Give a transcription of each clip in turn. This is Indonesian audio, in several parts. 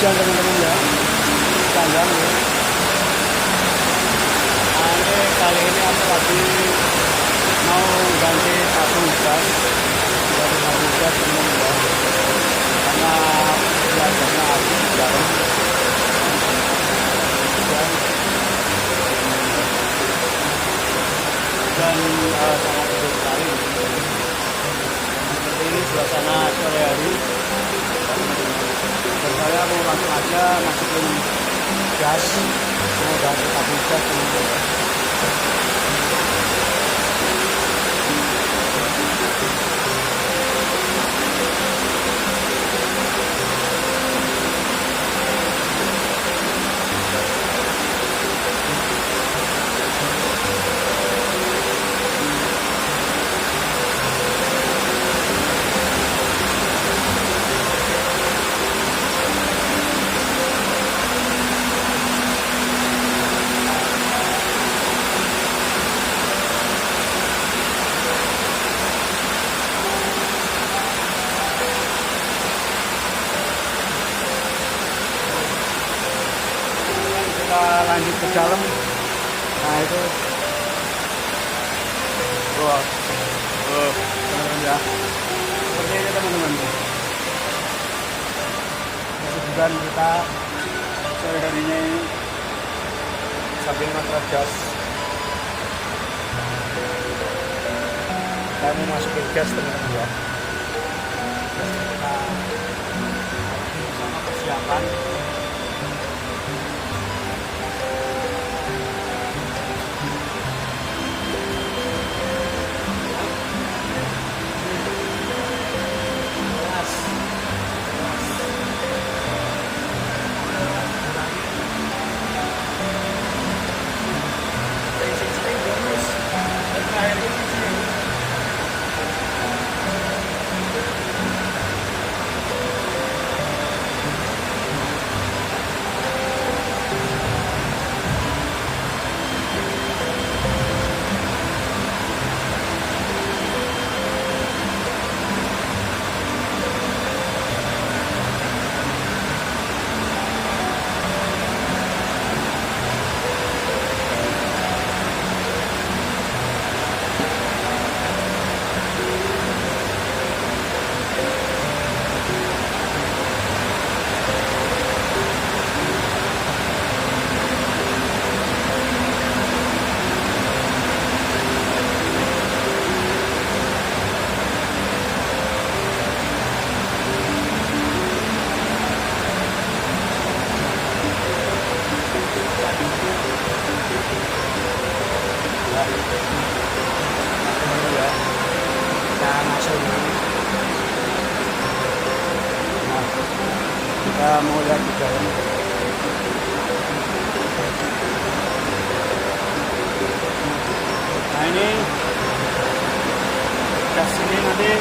hujan teman-teman ya, kandang ya. Nah ini kali ini aku lagi mau ganti tabung gas, teman-teman ya, karena biasanya habis garam dan sangat sejuk sekali. Seperti ini suasana sore hari. Dan saya mau langsung aja masukin gas, mau ganti tabung gas teman-teman. Kita lanjut ke dalam. Nah itu teman-teman ya, seperti ini teman-teman. Kesibukan kita sore hari ini sambil ngantret gas. Kita mau masukin gas teman-teman ya. Kita sama persiapan. Kita mau lihat di dalam. Nah ini gas ini nanti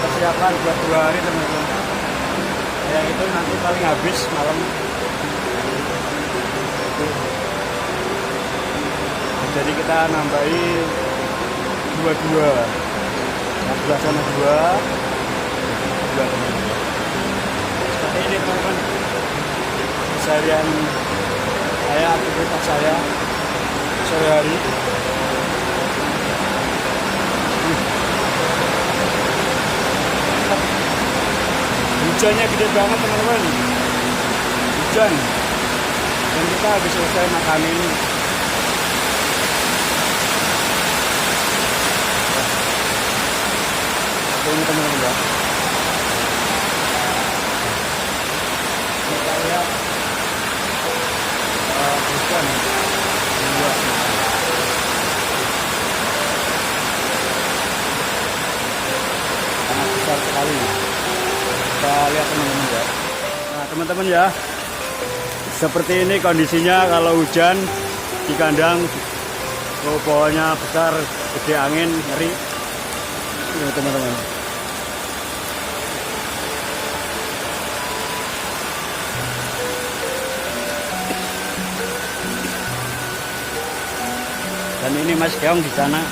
persiapan buat 2 hari teman-teman. Yang itu nanti paling habis malam. Jadi kita nambahi 2 sebelah sana 2 teman-teman. Seperti ini teman-teman, keseharian saya, aktivitas saya sore hari. Hujannya gede banget teman-teman, hujan, dan kita habis selesai makan ini. Ini teman-teman ya, kita lihat hujan luas, sangat besar sekali. Kita lihat teman-teman ya. Nah teman-teman ya, seperti ini kondisinya kalau hujan di kandang. Pohonnya besar, gede angin, ngeri. Ini teman-teman. Dan ini Mas Keong di sana,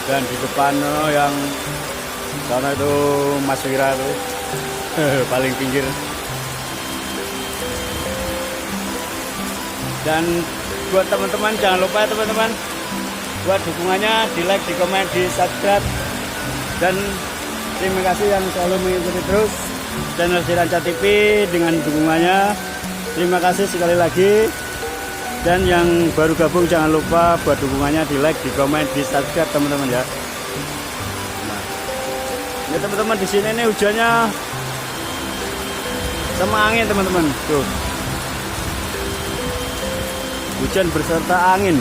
dan di depan yang sana itu Mas Wira tuh paling pinggir. Dan buat teman-teman jangan lupa ya teman-teman, buat dukungannya di like, di komen, di subscribe. Dan terima kasih yang selalu mengikuti terus channel Siranca TV dengan dukungannya. Terima kasih sekali lagi. Dan yang baru gabung jangan lupa buat dukungannya di like, di komen, di subscribe teman-teman ya. Nah, ya teman-teman, di sini nih hujannya sama angin teman-teman. Tuh. Hujan berserta angin.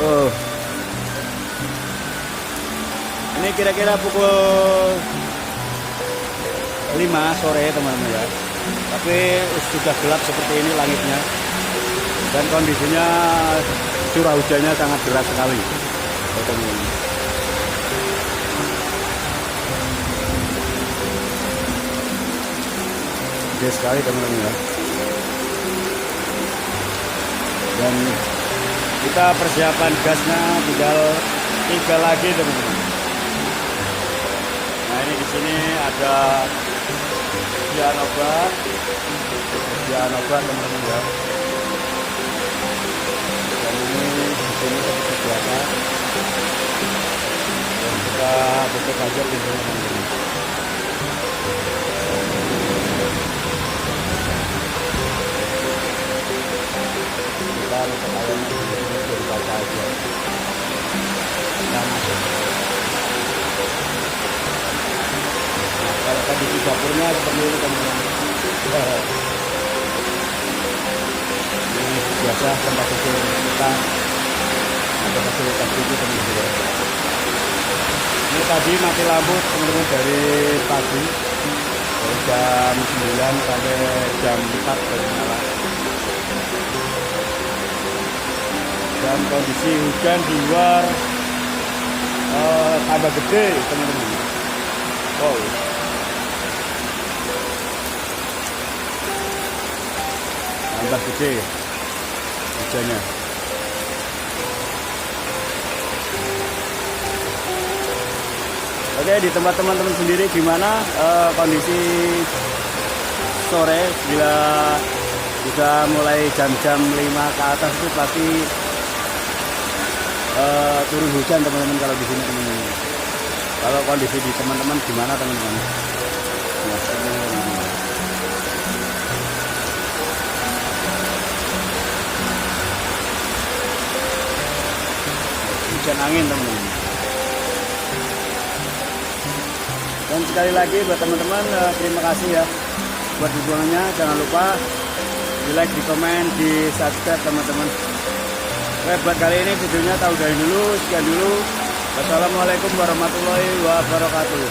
Oh. Ini kira-kira pukul 5 sore teman-teman ya. Tapi sudah gelap seperti ini langitnya. Dan kondisinya curah hujannya sangat deras sekali. Teman-teman. Gede sekali teman-teman ya. Dan kita persiapan gasnya tinggal 3 lagi teman-teman. Nah ini di sini ada sediaan obat teman-teman ya. Dan ini di sini seperti biasa. Dan kita tutup aja pintunya teman-teman. Kita tutup ayamnya biar baca aja. Kita masuk. Nah, kalau tadi di dapurnya seperti ini teman-teman. Ini biasa tempat kecil kita ada fasilitas itu teman-teman. Ini tadi mati lampu teman-teman dari pagi, dari jam 9 sampai jam 4 baru nyala. Dan kondisi hujan di luar tambah gede teman-teman. Wow. Tambah gede hujannya. Oke, di tempat teman-teman sendiri gimana kondisi sore bila sudah mulai jam-jam 5 ke atas itu pasti turun hujan teman-teman kalau di sini teman-teman. Kalau kondisi di teman-teman gimana teman-teman? Nah, hujan angin teman-teman. Dan sekali lagi buat teman-teman terima kasih ya buat dukungannya. Jangan lupa di like, di komen, di subscribe teman-teman. Oke, buat kali ini videonya tahu dari dulu, sekian dulu. Wassalamualaikum warahmatullahi wabarakatuh.